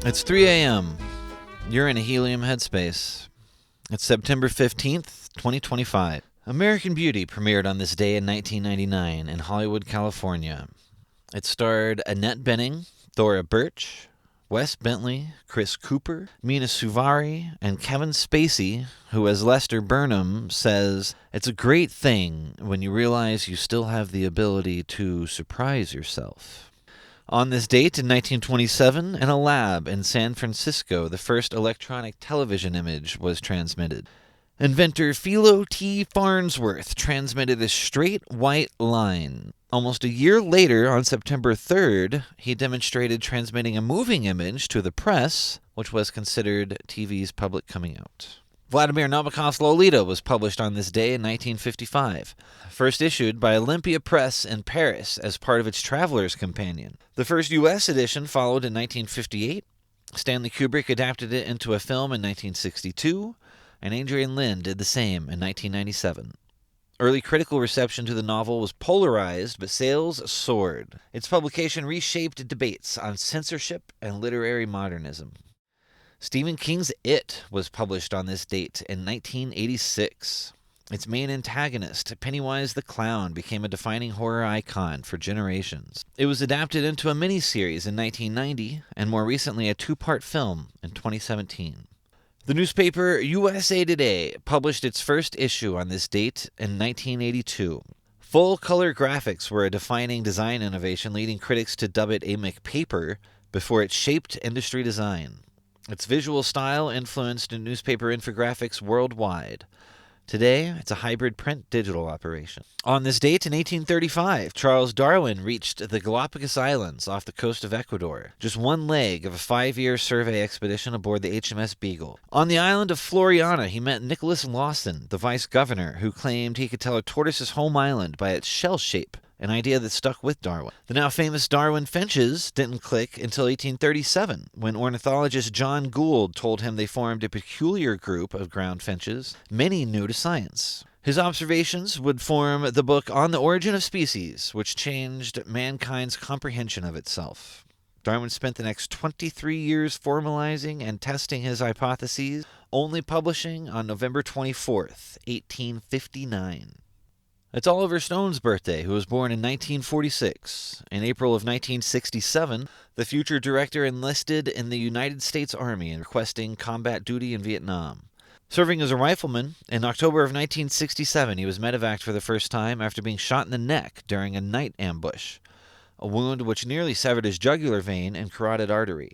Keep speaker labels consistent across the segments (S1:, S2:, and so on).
S1: It's 3 a.m. You're in a helium headspace. It's September 15th, 2025. American Beauty premiered on this day in 1999 in Hollywood, California. It starred Annette Bening, Thora Birch, Wes Bentley, Chris Cooper, Mina Suvari, and Kevin Spacey, who as Lester Burnham says, "It's a great thing when you realize you still have the ability to surprise yourself." On this date in 1927, in a lab in San Francisco, the first electronic television image was transmitted. Inventor Philo T. Farnsworth transmitted a straight white line. Almost a year later, on September 3rd, he demonstrated transmitting a moving image to the press, which was considered TV's public coming out. Vladimir Nabokov's Lolita was published on this day in 1955, first issued by Olympia Press in Paris as part of its Traveler's Companion. The first U.S. edition followed in 1958. Stanley Kubrick adapted it into a film in 1962, and Adrian Lyne did the same in 1997. Early critical reception to the novel was polarized, but sales soared. Its publication reshaped debates on censorship and literary modernism. Stephen King's It was published on this date in 1986. Its main antagonist, Pennywise the Clown, became a defining horror icon for generations. It was adapted into a miniseries in 1990, and more recently a two-part film in 2017. The newspaper USA Today published its first issue on this date in 1982. Full-color graphics were a defining design innovation, leading critics to dub it a McPaper before it shaped industry design. Its visual style influenced newspaper infographics worldwide. Today, it's a hybrid print-digital operation. On this date in 1835, Charles Darwin reached the Galapagos Islands off the coast of Ecuador, just one leg of a 5-year survey expedition aboard the HMS Beagle. On the island of Floriana, he met Nicholas Lawson, the vice-governor, who claimed he could tell a tortoise's home island by its shell shape, an idea that stuck with Darwin. The now famous Darwin finches didn't click until 1837, when ornithologist John Gould told him they formed a peculiar group of ground finches, many new to science. His observations would form the book On the Origin of Species, which changed mankind's comprehension of itself. Darwin spent the next 23 years formalizing and testing his hypotheses, only publishing on November 24th, 1859. It's Oliver Stone's birthday, who was born in 1946. In April of 1967, the future director enlisted in the United States Army and requesting combat duty in Vietnam. Serving as a rifleman, in October of 1967 he was medevaced for the first time after being shot in the neck during a night ambush, a wound which nearly severed his jugular vein and carotid artery.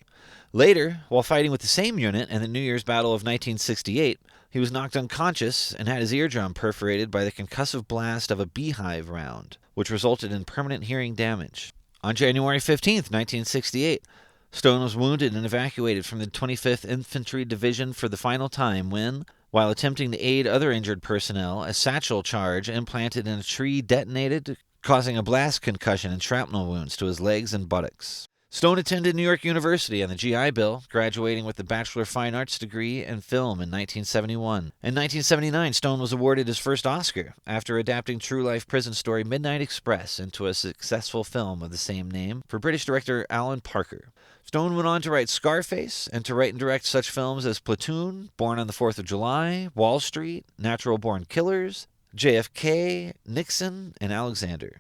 S1: Later, while fighting with the same unit in the New Year's Battle of 1968, he was knocked unconscious and had his eardrum perforated by the concussive blast of a beehive round, which resulted in permanent hearing damage. On January 15, 1968, Stone was wounded and evacuated from the 25th Infantry Division for the final time when, while attempting to aid other injured personnel, a satchel charge implanted in a tree detonated, causing a blast concussion and shrapnel wounds to his legs and buttocks. Stone attended New York University on the GI Bill, graduating with a Bachelor of Fine Arts degree in film in 1971. In 1979, Stone was awarded his first Oscar after adapting true-life prison story Midnight Express into a successful film of the same name for British director Alan Parker. Stone went on to write Scarface and to write and direct such films as Platoon, Born on the 4th of July, Wall Street, Natural Born Killers, JFK, Nixon, and Alexander.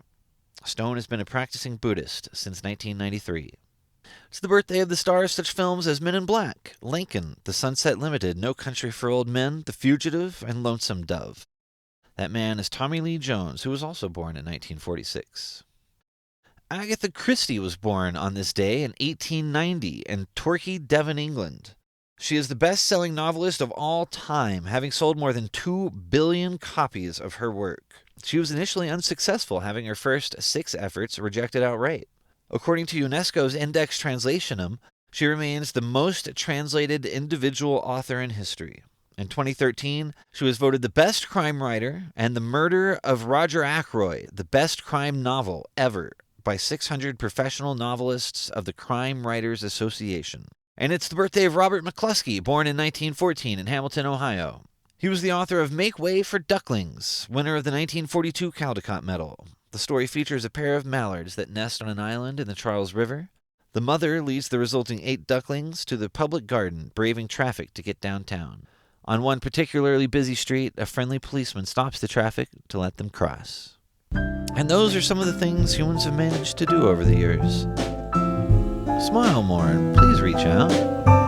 S1: Stone has been a practicing Buddhist since 1993. It's the birthday of the stars such films as Men in Black, Lincoln, The Sunset Limited, No Country for Old Men, The Fugitive, and Lonesome Dove. That man is Tommy Lee Jones, who was also born in 1946. Agatha Christie was born on this day in 1890 in Torquay, Devon, England. She is the best-selling novelist of all time, having sold more than 2 billion copies of her work. She was initially unsuccessful, having her first 6 efforts rejected outright. According to UNESCO's Index Translationum, she remains the most translated individual author in history. In 2013, she was voted the best crime writer and The Murder of Roger Ackroyd, the best crime novel ever, by 600 professional novelists of the Crime Writers Association. And it's the birthday of Robert McCluskey, born in 1914 in Hamilton, Ohio. He was the author of Make Way for Ducklings, winner of the 1942 Caldecott Medal. The story features a pair of mallards that nest on an island in the Charles River. The mother leads the resulting 8 ducklings to the public garden, braving traffic to get downtown. On one particularly busy street, a friendly policeman stops the traffic to let them cross. And those are some of the things humans have managed to do over the years. Smile more and please reach out.